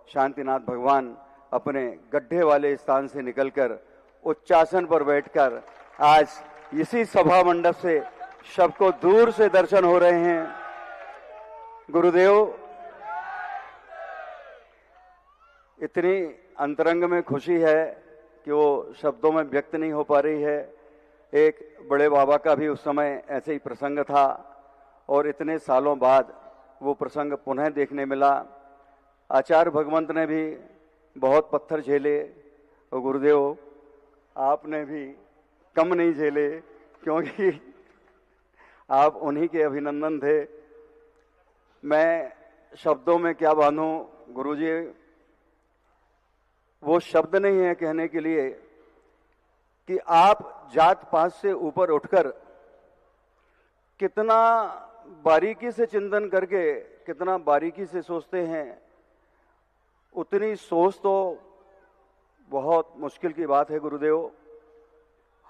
शांतिनाथ भगवान अपने गड्ढे वाले स्थान से निकलकर उच्चासन पर बैठकर आज इसी सभा मंडप से सबको दूर से दर्शन हो रहे हैं। गुरुदेव, इतनी अंतरंग में खुशी है कि वो शब्दों में व्यक्त नहीं हो पा रही है। एक बड़े बाबा का भी उस समय ऐसे ही प्रसंग था और इतने सालों बाद वो प्रसंग पुनः देखने मिला। आचार्य भगवंत ने भी बहुत पत्थर झेले और गुरुदेव आपने भी कम नहीं झेले, क्योंकि आप उन्हीं के अभिनंदन थे। मैं शब्दों में क्या बांधूं गुरुजी, वो शब्द नहीं है कहने के लिए कि आप जात पात से ऊपर उठकर कितना बारीकी से चिंतन करके कितना बारीकी से सोचते हैं। उतनी सोच तो बहुत मुश्किल की बात है गुरुदेव।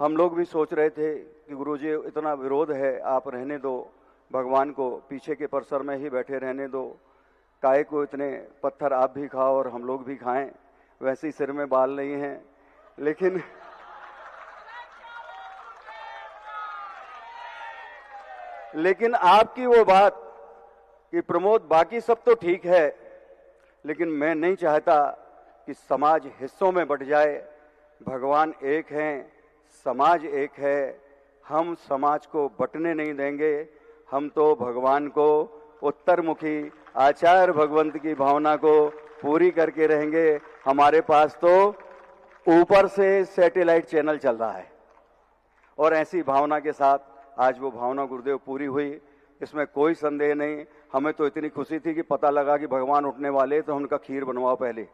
हम लोग भी सोच रहे थे कि गुरुजी इतना विरोध है, आप रहने दो, भगवान को पीछे के परिसर में ही बैठे रहने दो, काहे को इतने पत्थर आप भी खाओ और हम लोग भी खाएं, वैसे ही सिर में बाल नहीं हैं। लेकिन आपकी वो बात कि प्रमोद बाकी सब तो ठीक है, लेकिन मैं नहीं चाहता कि समाज हिस्सों में बंट जाए। भगवान एक हैं, समाज एक है, हम समाज को बंटने नहीं देंगे। हम तो भगवान को उत्तरमुखी आचार्य भगवंत की भावना को पूरी करके रहेंगे। हमारे पास तो ऊपर से सैटेलाइट चैनल चल रहा है और ऐसी भावना के साथ आज वो भावना गुरुदेव पूरी हुई, इसमें कोई संदेह नहीं। हमें तो इतनी खुशी थी कि पता लगा कि भगवान उठने वाले, तो उनका खीर बनवाओ पहले,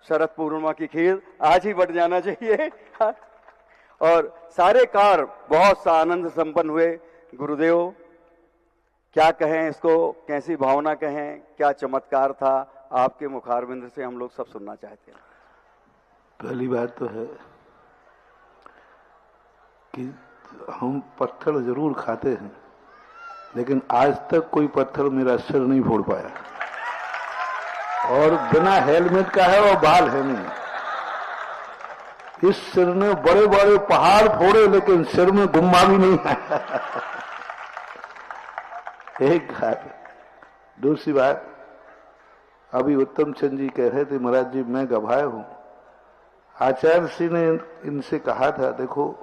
शरद पूर्णिमा की खीर आज ही बट जाना चाहिए। और सारे कार्य बहुत सा आनंद संपन्न हुए। गुरुदेव क्या कहें इसको, कैसी भावना कहें, क्या चमत्कार था, आपके मुखारविंद से हम लोग सब सुनना चाहते हैं। पहली बात तो है कि हम पत्थर जरूर खाते हैं, लेकिन आज तक कोई पत्थर मेरा सिर नहीं फोड़ पाया, और बिना हेलमेट का है और बाल है नहीं। इस सिर ने बड़े बड़े पहाड़ फोड़े, लेकिन सिर में गुम्मा भी नहीं आया। एक बात। दूसरी बात, अभी उत्तम चंद जी कह रहे थे, महाराज जी मैं गवाह हूं, आचार्य श्री ने इनसे कहा था, देखो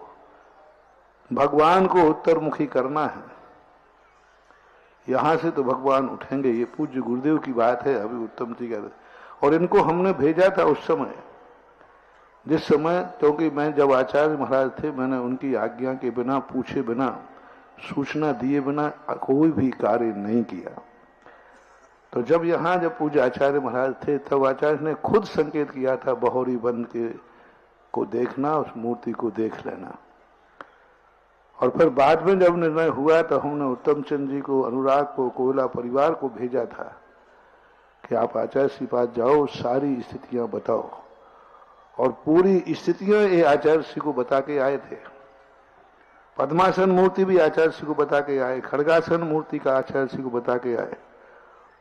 भगवान को उत्तरमुखी करना है, यहां से तो भगवान उठेंगे। ये पूज्य गुरुदेव की बात है, अभी उत्तम जी कह रहे। और इनको हमने भेजा था उस समय, जिस समय, क्योंकि मैं जब आचार्य महाराज थे, मैंने उनकी आज्ञा के बिना, पूछे बिना, सूचना दिए बिना कोई भी कार्य नहीं किया। तो जब पूज्य आचार्य महाराज थे, तब आचार्य ने खुद संकेत किया था, बहोरी बन के को देखना, उस मूर्ति को देख लेना। और फिर बाद में जब निर्णय हुआ, तो हमने उत्तम चंद जी को, अनुराग को, कोयला परिवार को भेजा था कि आप आचार्य के पास जाओ, सारी स्थितियां बताओ। और पूरी स्थितियां ये आचार्य श्री को बता के आए थे। पद्मासन मूर्ति भी आचार्य श्री को बता के आए, खड़गासन मूर्ति का आचार्य श्री को बता के आए,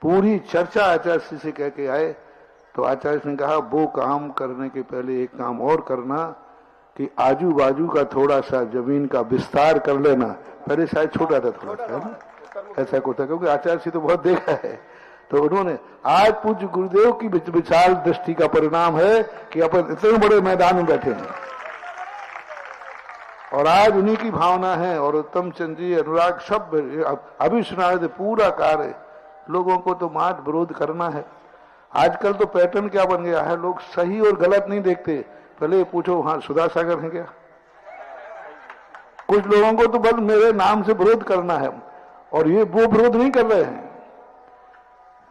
पूरी चर्चा आचार्य श्री से कह के आए। तो आचार्य ने कहा, वो काम करने के पहले एक काम और करना कि आजू बाजू का थोड़ा सा जमीन का विस्तार कर लेना। पहले शायद छोटा था थोड़ा सा, है ना, ऐसा कुछ था, क्योंकि आचार्य श्री तो बहुत देखा है। तो उन्होंने, आज पूज्य गुरुदेव की विशाल दृष्टि का परिणाम है कि अपन इतने बड़े मैदान में बैठे हैं, और आज उन्हीं की भावना है। और उत्तम चंद जी, अनुराग, सब अभी सुना रहे थे, पूरा कार्य लोगों को तो मात विरोध करना है। आजकल तो पैटर्न क्या बन गया है, लोग सही और गलत नहीं देखते, पहले पूछो वहां सुधा सागर है क्या। कुछ लोगों को तो बस मेरे नाम से विरोध करना है, और ये वो विरोध नहीं कर रहे हैं।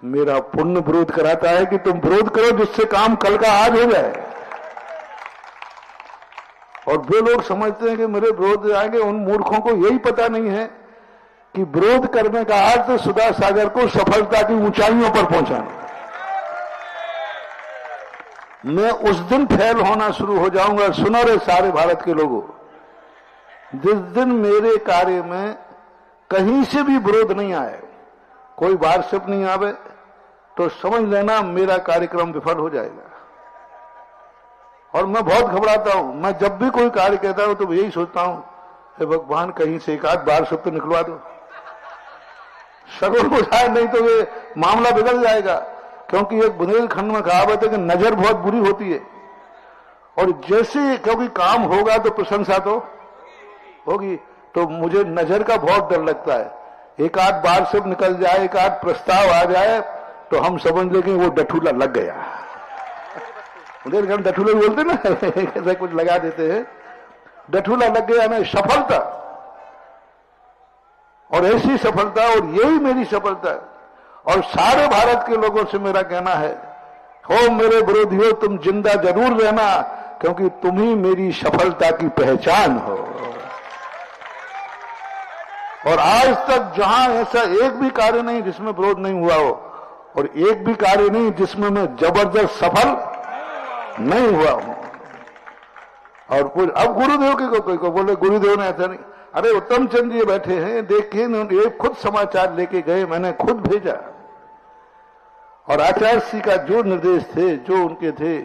मेरा पुण्य विरोध कराता है कि तुम विरोध करो, जिससे काम कल का आज हो जाए। और वे लोग समझते हैं कि मेरे विरोध आएंगे, उन मूर्खों को यही पता नहीं है कि विरोध करने का अर्थ सुधा सागर को सफलता की ऊंचाइयों पर पहुंचाना। मैं उस दिन फेल होना शुरू हो जाऊंगा, सुनो रे सारे भारत के लोगों, जिस दिन मेरे कार्य में कहीं से भी विरोध नहीं आए, कोई व्हाट्सएप नहीं आवे, तो समझ लेना मेरा कार्यक्रम विफल हो जाएगा। और मैं बहुत घबराता हूं। मैं जब भी कोई कार्य कहता हूं तो यही सोचता हूं, हे भगवान कहीं से एक आध बार शब्द निकलवा दो, शगुन हो जाए, नहीं तो ये मामला बिगड़ जाएगा। क्योंकि एक बुंदेलखंड में कहावत है कि नजर बहुत बुरी होती है, और जैसे क्योंकि काम होगा तो प्रशंसा तो होगी, तो मुझे नजर का बहुत डर लगता है। एक आध बार शब्द निकल जाए, एक आध प्रस्ताव आ जाए तो हम समझ लेंगे वो डठूला लग गया। बुंदेलखंड डठूला बोलते ना, ऐसा कुछ लगा देते हैं, डठूला लग गया ना, सफलता। और ऐसी सफलता, और यही मेरी सफलता है। और सारे भारत के लोगों से मेरा कहना है, हो मेरे विरोधियों तुम जिंदा जरूर रहना, क्योंकि तुम ही मेरी सफलता की पहचान हो। और आज तक जहां ऐसा एक भी कार्य नहीं जिसमें विरोध नहीं हुआ हो, और एक भी कार्य नहीं जिसमें मैं जबरदस्त सफल नहीं हुआ हूं। और अब गुरुदेव के को बोले गुरुदेव ने ऐसा नहीं, अरे उत्तम चंद जी बैठे हैं, देखिए ये खुद समाचार लेके गए, मैंने खुद भेजा। और आचार्य श्री का जो निर्देश थे, जो उनके थे,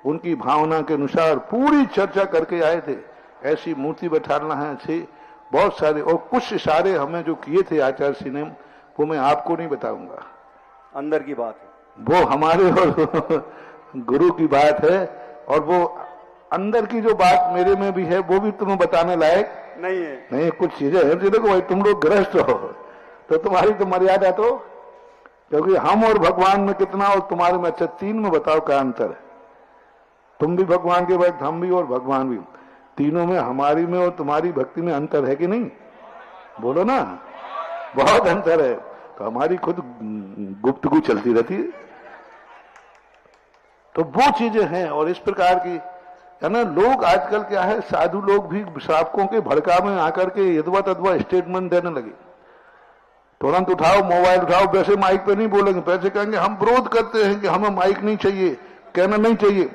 उनकी भावना के अनुसार पूरी चर्चा करके आए थे। ऐसी मूर्ति बैठाना है अच्छी, बहुत सारे, और कुछ इशारे हमें जो किए थे आचार्य श्री ने, वो मैं आपको नहीं बताऊंगा, अंदर की बात है, वो हमारे और गुरु की बात है। और वो अंदर की जो बात मेरे में भी है, वो भी तुम्हें बताने लायक नहीं है। नहीं, कुछ चीजें हैं देखो भाई, तुम लोग गृहस्थ हो तो तुम्हारी तो मर्यादा तो, क्योंकि हम और भगवान में कितना, और तुम्हारे में, अच्छा तीन में बताओ क्या अंतर है। तुम भी भगवान के भक्त, हम भी, और भगवान भी, तीनों में, हमारी में और तुम्हारी भक्ति में अंतर है कि नहीं? बोलो ना, बहुत अंतर है। तो हमारी खुद गुप्तगू चलती रहती है। तो वो चीजें हैं। और इस प्रकार की है ना, लोग आजकल क्या है, साधु लोग भी श्रावकों के भड़का में आकर के यदवा तदवा स्टेटमेंट देने लगे। तुरंत उठाओ मोबाइल उठाओ, वैसे माइक पे नहीं बोलेंगे, पैसे कहेंगे हम विरोध करते हैं कि हमें माइक नहीं चाहिए, कहना नहीं चाहिए।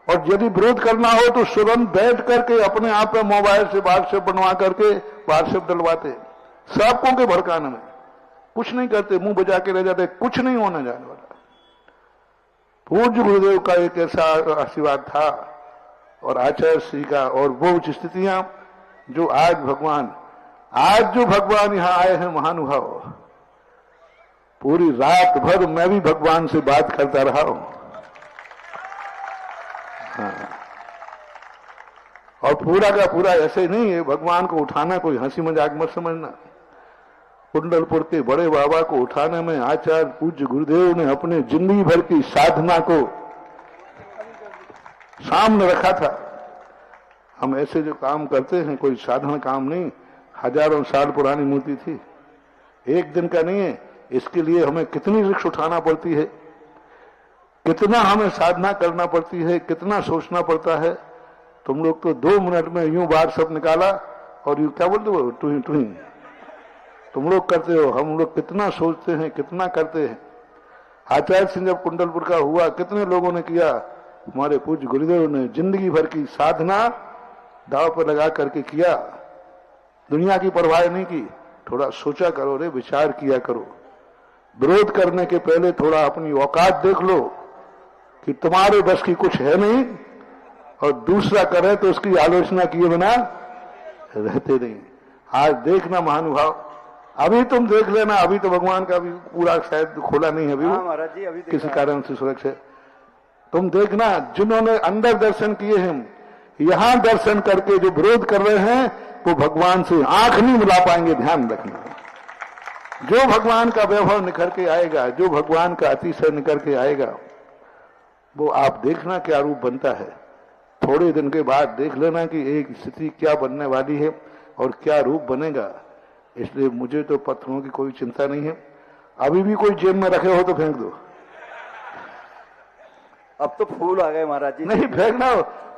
और यदि विरोध करना हो तो तुरंत बैठ करके अपने आप में मोबाइल से व्हाट्सएप बनवा करके व्हाट्सएप डलवाते, श्रावकों के भड़काने में कुछ नहीं करते, मुंह बजा के रह जाते, कुछ नहीं होने जाने वाला। पूज्य गुरुदेव का एक ऐसा आशीर्वाद था, और आचार्य श्री का, और वो उच्च स्थितियां जो आज जो भगवान यहां आए हैं महानुभाव, पूरी रात भर मैं भी भगवान से बात करता रहा हूं। हाँ। और पूरा का पूरा ऐसे नहीं है, भगवान को उठाना कोई हंसी मजाक मत समझना। कुंडलपुर के बड़े बाबा को उठाने में आचार्य पूज्य गुरुदेव ने अपने जिंदगी भर की साधना को सामने रखा था। हम ऐसे जो काम करते हैं कोई साधारण काम नहीं, हजारों साल पुरानी मूर्ति थी, एक दिन का नहीं है। इसके लिए हमें कितनी रिस्क उठाना पड़ती है, कितना हमें साधना करना पड़ती है, कितना सोचना पड़ता है। तुम लोग तो 2 मिनट में यूं बार सब निकाला और यूं क्या बोलते हो, टुही टुही तुम लोग करते हो। हम लोग कितना सोचते हैं, कितना करते हैं। आचार्य सिंह जब कुंडलपुर का हुआ, कितने लोगों ने किया, हमारे पूज्य गुरुदेव ने जिंदगी भर की साधना दांव पर लगा करके किया, दुनिया की परवाह नहीं की। थोड़ा सोचा करो रे, विचार किया करो। विरोध करने के पहले थोड़ा अपनी औकात देख लो कि तुम्हारे बस की कुछ है नहीं, और दूसरा करे तो उसकी आलोचना किए बिना रहते नहीं। आज देखना महानुभाव, अभी तुम देख लेना, अभी तो भगवान का भी पूरा शायद खोला नहीं है अभी, महाराज जी अभी किसी कारण से सुरक्षित। तुम देखना, जिन्होंने अंदर दर्शन किए हैं, यहां दर्शन करके जो विरोध कर रहे हैं, वो भगवान से आंख नहीं मिला पाएंगे। ध्यान रखना, जो भगवान का वैभव निखर के आएगा, जो भगवान का अतिशय निखर के आएगा, वो आप देखना क्या रूप बनता है। थोड़े दिन के बाद देख लेना कि एक स्थिति क्या बनने वाली है और क्या रूप बनेगा। इसलिए मुझे तो पत्थरों की कोई चिंता नहीं है। अभी भी कोई जेब में रखे हो तो फेंक दो। अब तो फूल आ गए महाराज जी। नहीं फेंकना,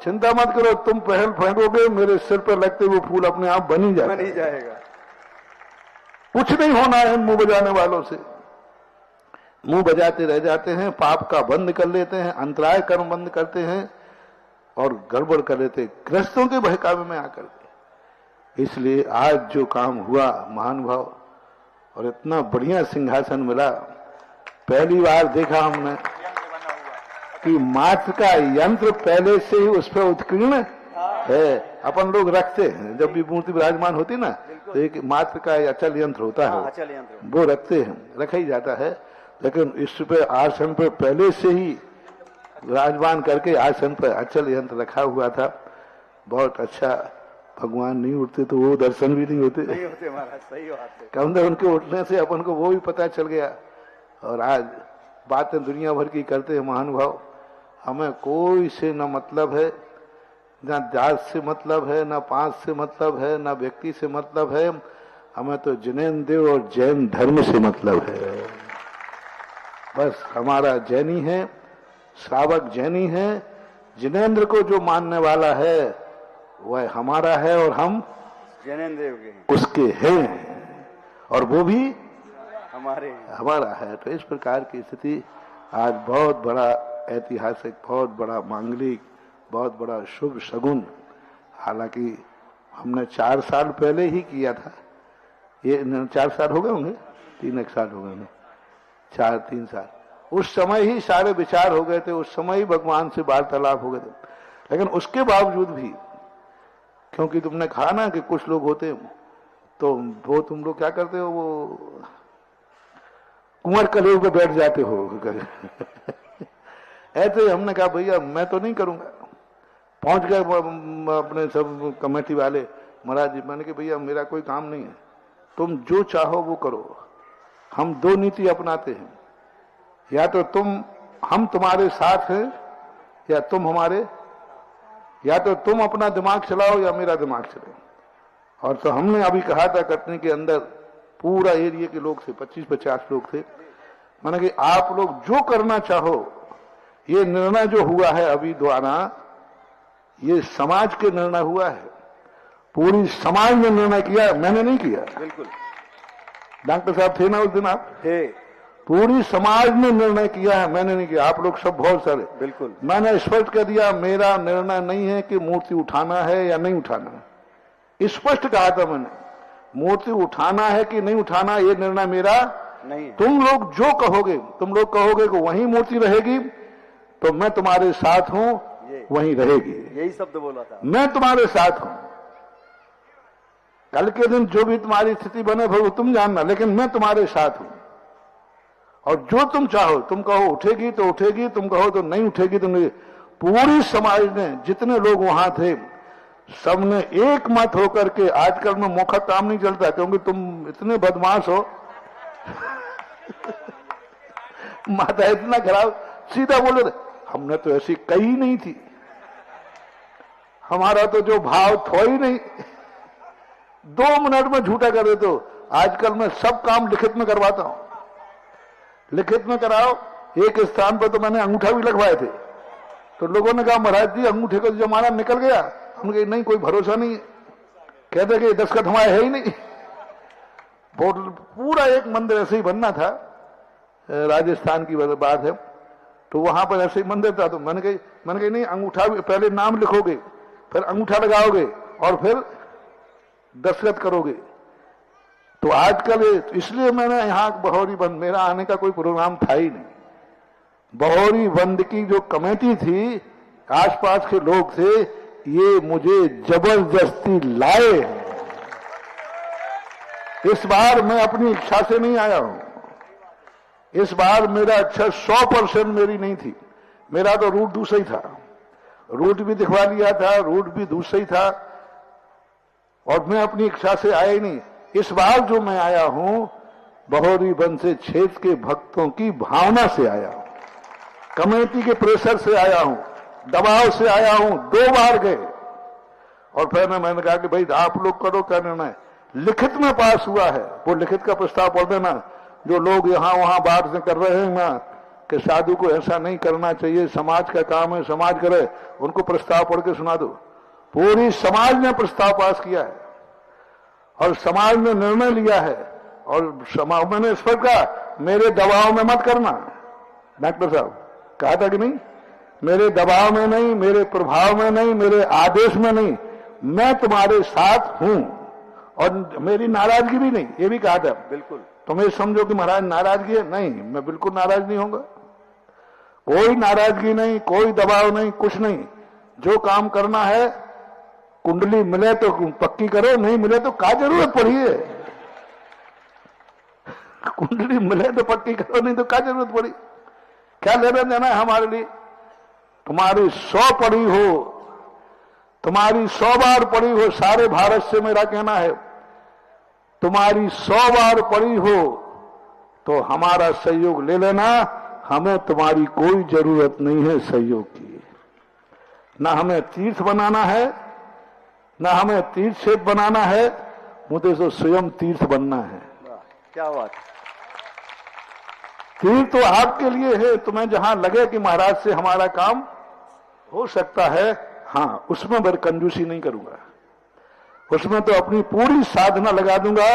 चिंता मत करो, तुम पहल फेंकोगे मेरे सिर पर लगते वो फूल अपने आप बन ही जाएगा। कुछ नहीं होना है मुंह बजाने वालों से। मुंह बजाते रह जाते हैं, पाप का बंद कर लेते हैं, अंतराय कर्म बंद करते हैं और गड़बड़ कर लेते हैं ग्रस्तों के बहकावे में आकर के। इसलिए आज जो काम हुआ महानुभाव, और इतना बढ़िया सिंहासन मिला, पहली बार देखा हमने कि मात्र का यंत्र पहले से ही उस पर उत्कीर्ण है। अपन लोग रखते हैं, जब भी मूर्ति विराजमान होती ना तो एक मात्र का अचल यंत्र होता है, वो रखते हैं, रखा ही जाता है। लेकिन इस पे आसन पर पहले से ही विराजमान करके आसन पर अचल यंत्र रखा हुआ था। बहुत अच्छा। भगवान नहीं उठते तो वो दर्शन भी नहीं होते महाराज, सही बात है। कम से उनके उठने से अपन को वो भी पता चल गया। और आज बातें दुनिया भर की करते हैं महानुभाव, हमें कोई से न मतलब है, न जात से मतलब है, न पांच से मतलब है, न व्यक्ति से मतलब है, हमें तो जिनेन्द्र देव और जैन धर्म से मतलब है। बस हमारा जैनी है, श्रावक जैनी है। जिनेन्द्र को जो मानने वाला है वह हमारा है और हम जिनेन्द्र देव के हैं, उसके हैं, और वो भी हमारा है। तो इस प्रकार की स्थिति आज बहुत बड़ा ऐतिहासिक, बहुत बड़ा मांगलिक, बहुत बड़ा शुभ शगुन। हालांकि हमने 4 साल पहले ही किया था, ये 4 साल हो गए होंगे, 3 साल हो गए होंगे, 3 साल। उस समय ही सारे विचार हो गए थे, उस समय ही भगवान से वार्तालाप हो गए थे। लेकिन उसके बावजूद भी, क्योंकि तुमने कहा ना कि कुछ लोग होते तो वो तुम लोग क्या करते हो, वो कुंवर कलेव पे बैठ जाते हो ऐसे हमने कहा भैया मैं तो नहीं करूंगा। पहुंच गए अपने सब कमेटी वाले, महाराज जी, मैंने कहा भैया मेरा कोई काम नहीं है, तुम जो चाहो वो करो। हम 2 नीति अपनाते हैं, या तो हम तुम्हारे साथ हैं या तुम हमारे, या तो तुम अपना दिमाग चलाओ या मेरा दिमाग चले। और तो हमने अभी कहा था, कटनी के अंदर पूरा एरिया के लोग थे, 25-50 लोग थे। मैंने कि आप लोग जो करना चाहो, ये निर्णय जो हुआ है अभी द्वारा, ये समाज के निर्णय हुआ है, पूरी समाज ने निर्णय किया, मैंने नहीं किया। बिल्कुल। डॉक्टर साहब थे ना उस दिन, आप थे। पूरी समाज ने निर्णय किया है, मैंने नहीं किया। आप लोग सब बहुत सारे। बिल्कुल। मैंने स्पष्ट कर दिया, मेरा निर्णय नहीं है कि मूर्ति उठाना है या नहीं उठाना है। स्पष्ट कहा था मैंने, मूर्ति उठाना है कि नहीं उठाना, ये निर्णय मेरा नहीं है। तुम लोग जो कहोगे, तुम लोग कहोगे कि वहीं मूर्ति रहेगी, तो मैं तुम्हारे साथ हूं, वहीं रहेगी। यही शब्द बोला था, मैं तुम्हारे साथ हूं। कल के दिन जो भी तुम्हारी स्थिति बने वो तुम जानना, लेकिन मैं तुम्हारे साथ हूं। और जो तुम चाहो, तुम कहो उठेगी तो उठेगी, तुम कहो तो नहीं उठेगी तो नहीं। पूरी समाज ने, जितने लोग वहां थे, सबने एक मत होकर के, आजकल में मौका काम नहीं चलता क्योंकि तुम इतने बदमाश हो माता इतना खराब, सीधा बोले हमने तो ऐसी कही नहीं थी, हमारा तो जो भाव था ही नहीं। 2 मिनट में झूठा कर देते हो। आजकल मैं सब काम लिखित में करवाता हूं, लिखित में कराओ। एक स्थान पर तो मैंने अंगूठा भी लगवाए थे, तो लोगों ने कहा महाराज जी अंगूठे का जमाना निकल गया। हम कहे नहीं, कोई भरोसा नहीं है। कहते कि 10 का हमारे है ही नहीं। पूरा एक मंदिर ऐसे ही बनना था, राजस्थान की बात है, तो वहां पर ऐसे ही मंदिर था। तो मैंने कही नहीं, अंगूठा पहले नाम लिखोगे, फिर अंगूठा लगाओगे और फिर दस्तखत करोगे। तो आजकल इसलिए मैंने यहाँ बहोरी बंद, मेरा आने का कोई प्रोग्राम था ही नहीं। बहोरी बंद की जो कमेटी थी, आसपास के लोग थे, ये मुझे जबरदस्ती लाए हैं। इस बार मैं अपनी इच्छा से नहीं आया हूं। इस बार मेरा अच्छा 100% मेरी नहीं थी। मेरा तो रूट दूसरा ही था, रूट भी दिखवा लिया था, रूट भी दूसरा ही था, और मैं अपनी इच्छा से आया ही नहीं। इस बार जो मैं आया हूं, बहोरी बंद से क्षेत्र के भक्तों की भावना से आया हूं, कमेटी के प्रेशर से आया हूं, दबाव से आया हूं। 2 बार गए और फिर मैंने कहा कि भाई आप लोग करो क्या निर्णय। लिखित में पास हुआ है, वो लिखित का प्रस्ताव पढ़ देना। जो लोग यहाँ वहां बात से कर रहे हैं ना कि साधु को ऐसा नहीं करना चाहिए, समाज का काम है, समाज करे, उनको प्रस्ताव पढ़ के सुना दो। पूरी समाज ने प्रस्ताव पास किया है और समाज ने निर्णय लिया है। और मैंने इस पर कहा मेरे दबाव में मत करना। डॉक्टर साहब कहा था कि नहीं, मेरे दबाव में नहीं, मेरे प्रभाव में नहीं, मेरे आदेश में नहीं, मैं तुम्हारे साथ हूं और मेरी नाराजगी भी नहीं, ये भी कहा था। बिल्कुल। तुम ये समझो कि महाराज नाराजगी है। नहीं, मैं बिल्कुल नाराज नहीं होऊंगा। कोई नाराजगी नहीं, कोई दबाव नहीं, कुछ नहीं। जो काम करना है, कुंडली मिले तो पक्की करो, नहीं मिले तो क्या जरूरत पड़ी है। कुंडली मिले तो पक्की करो, नहीं तो क्या जरूरत पड़ी। क्या लेना देना है हमारे लिए। तुम्हारी 100 पड़ी हो, तुम्हारी 100 बार पड़ी हो, सारे भारत से मेरा कहना है, तुम्हारी 100 बार पड़ी हो तो हमारा सहयोग ले लेना। हमें तुम्हारी कोई जरूरत नहीं है सहयोग की। ना हमें तीर्थ बनाना है, ना हमें तीर्थ क्षेत्र बनाना है, मुझे तो स्वयं तीर्थ बनना है। क्या बात। तीर्थ तो आपके लिए है, तुम्हें जहां लगे कि महाराज से हमारा काम हो सकता है, हाँ, उसमें मैं कंजूसी नहीं करूंगा, उसमें तो अपनी पूरी साधना लगा दूंगा।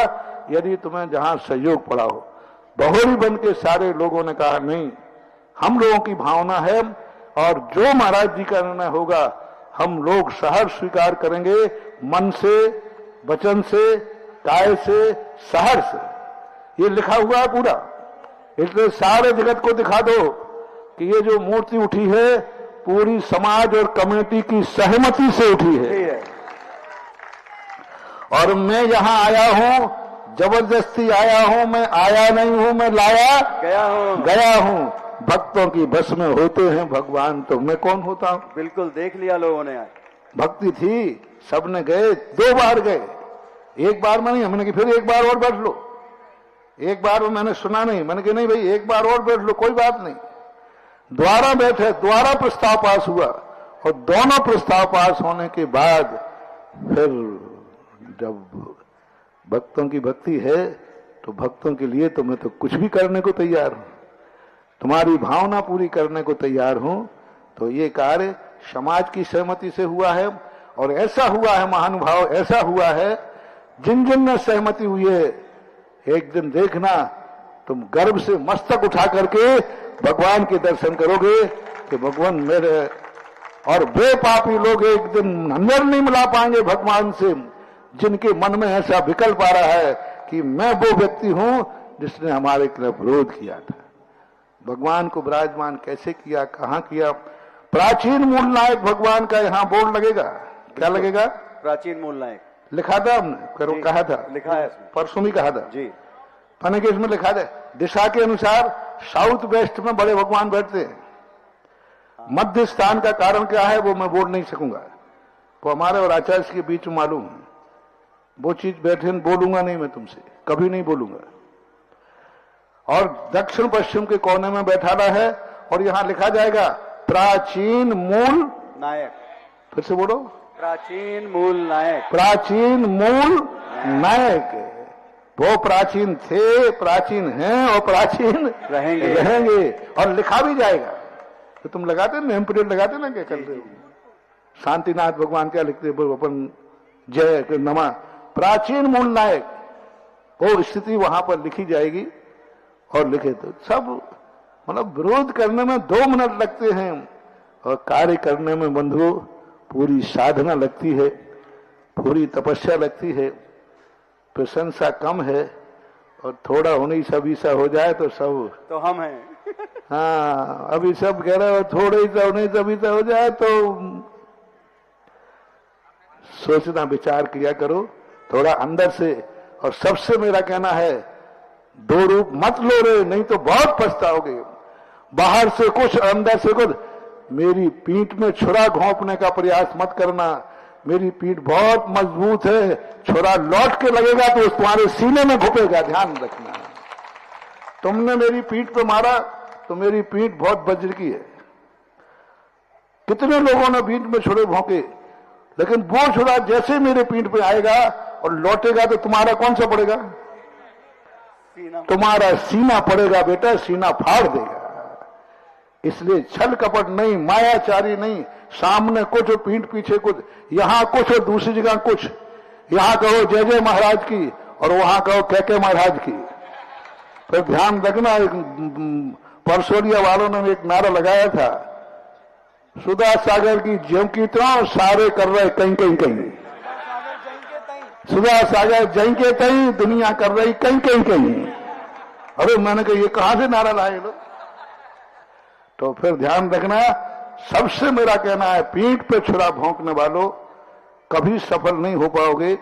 यदि तुम्हें जहां सहयोग पड़ा हो। बहोरी बन के सारे लोगों ने कहा नहीं, हम लोगों की भावना है और जो महाराज जी का निर्णय होगा हम लोग सहर्ष स्वीकार करेंगे, मन से, वचन से, काय से, सहर्ष से। ये लिखा हुआ है पूरा। इसलिए सारे जगत को दिखा दो कि ये जो मूर्ति उठी है पूरी समाज और कम्युनिटी की सहमति से उठी है। और मैं यहां आया हूं, जबरदस्ती आया हूं, मैं आया नहीं हूं, मैं लाया गया हूं। भक्तों की बस में होते हैं भगवान, तो मैं कौन होता हूं। बिल्कुल देख लिया लोगों ने। भक्ति थी, सबने गए, 2 बार गए, एक बार में नहीं। हमने कि फिर एक बार और बैठ लो। एक बार में मैंने सुना नहीं, मैंने कहा नहीं भाई एक बार और बैठ लो, कोई बात नहीं। द्वारा बैठे, द्वारा प्रस्ताव पास हुआ और दोनों प्रस्ताव पास होने के बाद फिर जब भक्तों की भक्ति है तो भक्तों के लिए तो मैं तो कुछ भी करने को तैयार हूं, तुम्हारी भावना पूरी करने को तैयार हूं। तो ये कार्य समाज की सहमति से हुआ है और ऐसा हुआ है महानुभाव, ऐसा हुआ है जिन जिन में सहमति हुई है, एक दिन देखना तुम गर्व से मस्तक उठा करके भगवान के दर्शन करोगे कि भगवान मेरे। और वे पापी लोग एक दिन नजर नहीं मिला पाएंगे भगवान से, जिनके मन में ऐसा विकल्प आ रहा है कि मैं वो व्यक्ति हूं जिसने हमारे खिलाफ विरोध किया था। भगवान को विराजमान कैसे किया, कहां किया। प्राचीन मूल नायक भगवान का यहां बोर्ड लगेगा। क्या लगेगा? प्राचीन मूल नायक लिखा था हमने, कहा था, लिखा है, परसों भी कहा था जी। मैंने कि इसमें लिखा था दिशा के अनुसार साउथ वेस्ट में बड़े भगवान बैठते हैं। मध्य स्थान का कारण क्या है वो मैं बोल नहीं सकूंगा, वो हमारे और आचार्य के बीच में मालूम है। वो चीज बैठे बोलूंगा नहीं, मैं तुमसे कभी नहीं बोलूंगा। और दक्षिण पश्चिम के कोने में बैठाना है और यहां लिखा जाएगा प्राचीन मूल नायक। फिर से बोलो, प्राचीन मूल नायक। प्राचीन मूल नायक। वो प्राचीन थे, प्राचीन हैं और प्राचीन रहेंगे। और लिखा भी जाएगा। तो तुम लगाते नेम प्लेट लगाते ना, क्या करते हो? शांतिनाथ भगवान क्या लिखते अपन जय नमा प्राचीन मूल नायक। वो स्थिति वहां पर लिखी जाएगी और लिखे तो सब मतलब विरोध करने में 2 मिनट लगते हैं और कार्य करने में बंधुओं पूरी साधना लगती है, पूरी तपस्या लगती है। प्रशंसा कम है और थोड़ा होने सभी सा हो जाए तो सब तो हम हैं। हाँ, अभी सब कह रहे हो थोड़े ही सा होने सभी सा हो जाए तो सोचना, विचार किया करो थोड़ा अंदर से। और सबसे मेरा कहना है 2 रूप मत लो रे, नहीं तो बहुत पछताओगे। बाहर से कुछ अंदर से कुछ। मेरी पीठ में छुरा घोंपने का प्रयास मत करना। मेरी पीठ बहुत मजबूत है, छुरा लौट के लगेगा तो उस तुम्हारे सीने में घुपेगा, ध्यान रखना। तुमने मेरी पीठ पे मारा तो मेरी पीठ बहुत वज्र की है। कितने लोगों ने पीठ में छुरे भोंके, लेकिन वो छुरा जैसे मेरे पीठ पे आएगा और लौटेगा तो तुम्हारा कौन सा पड़ेगा? तुम्हारा सीना पड़ेगा बेटा, सीना फाड़ देगा। इसलिए छल कपट नहीं, मायाचारी नहीं, सामने कुछ और पीठ पीछे कुछ, यहां कुछ और दूसरी जगह कुछ। यहां कहो जय जय महाराज की और वहां कहो के महाराज की। फिर ध्यान रखना, परसोलिया वालों ने एक नारा लगाया था, सुधा सागर की ज्यों की तरह सारे कर रहे कहीं कहीं कहीं। सुधा सागर जहीं के तहीं, दुनिया कर रही कहीं कहीं कहीं। अरे मैंने कहा ये कहां से नारा लाए लोग। तो फिर ध्यान रखना, सबसे मेरा कहना है, पीठ पे छुरा भोंकने वालों कभी सफल नहीं हो पाओगे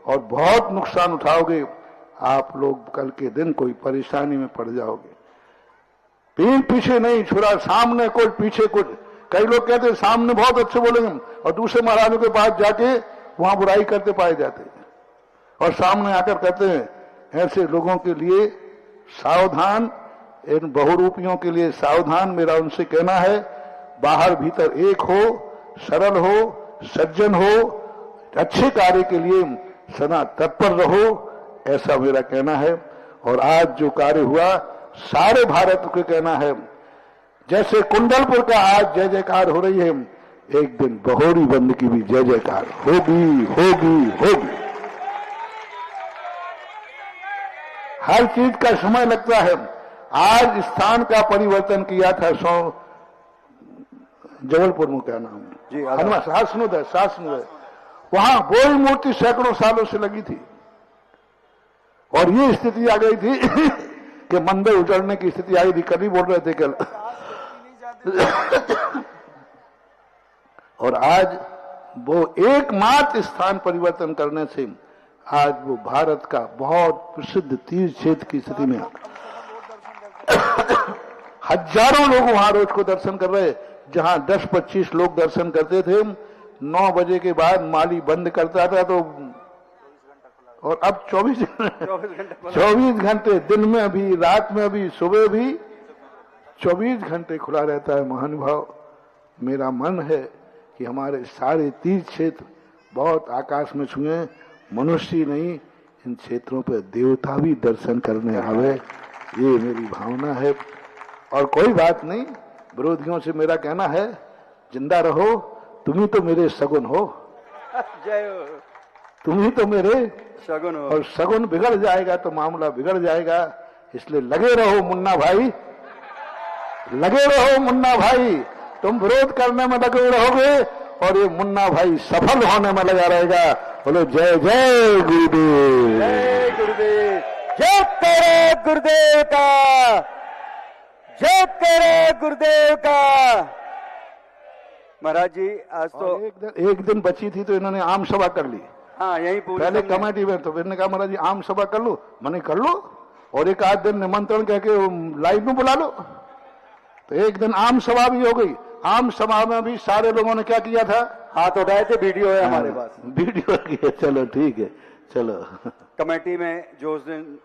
और बहुत नुकसान उठाओगे। आप लोग कल के दिन कोई परेशानी में पड़ जाओगे। पीठ पीछे नहीं, छुरा सामने कुछ पीछे कुछ। कई लोग कहते हैं सामने बहुत अच्छे बोलेंगे और दूसरे महाराजों के पास जाके वहां बुराई करते पाए जाते हैं और सामने आकर कहते हैं। ऐसे लोगों के लिए सावधान, इन बहुरूपियों के लिए सावधान। मेरा उनसे कहना है, बाहर भीतर एक हो, सरल हो, सज्जन हो, अच्छे कार्य के लिए सदा तत्पर रहो, ऐसा मेरा कहना है। और आज जो कार्य हुआ सारे भारत को कहना है, जैसे कुंडलपुर का आज जय जयकार हो रही है, एक दिन बहोरी बंद की भी जय जयकार होगी होगी होगी। हर चीज का समय लगता है। आज स्थान का परिवर्तन किया था जबलपुर में, क्या नाम जी, हनुमान शासनोदय, वहां वही मूर्ति सैकड़ों सालों से लगी थी और ये स्थिति आ गई थी कि मंदिर उजड़ने की स्थिति आई थी। कभी बोल रहे थे कल और आज वो एकमात्र स्थान परिवर्तन करने से आज वो भारत का बहुत प्रसिद्ध तीर्थ क्षेत्र की स्थिति में हजारों लोग वहां रोज को दर्शन कर रहे। जहां 10-25 लोग दर्शन करते थे, 9 बजे के बाद माली बंद करता था, तो और अब 24 घंटे, दिन में भी, रात में भी, सुबह भी 24 घंटे खुला रहता है। महानुभाव, मेरा मन है कि हमारे सारे तीर्थ क्षेत्र बहुत आकाश में छुए, मनुष्य नहीं, इन क्षेत्रों पर देवता भी दर्शन करने आवे, ये मेरी भावना है। और कोई बात नहीं, विरोधियों से मेरा कहना है, जिंदा रहो, तुम ही तो मेरे सगुन हो, जय हो, तुम ही तो मेरे सगुन हो। और सगुन बिगड़ जाएगा तो मामला बिगड़ जाएगा। इसलिए लगे रहो मुन्ना भाई, लगे रहो मुन्ना भाई, तुम विरोध करने में लगे रहोगे और ये मुन्ना भाई सफल होने में लगा रहेगा। बोलो जय जय गुरुदेव, जय गुरुदेव, जय तेरे गुरुदेव का, जय तेरे गुरुदेव का। महाराज जी आज तो एक दिन बची थी तो इन्होंने आम सभा कर ली। हाँ, यही पूरी पहले कमेटी में, तो मैंने कहा महाराज जी आम सभा कर लो, मैंने कर लो, और एक आध दिन निमंत्रण कह के लाइव में बुला लो। तो एक दिन आम सभा भी हो गई। आम सभा में भी सारे लोगों ने क्या किया था, हाथ उठाए थे। वीडियो है हमारे पास, वीडियो की है। चलो ठीक है, चलो। कमेटी में जो उस दिन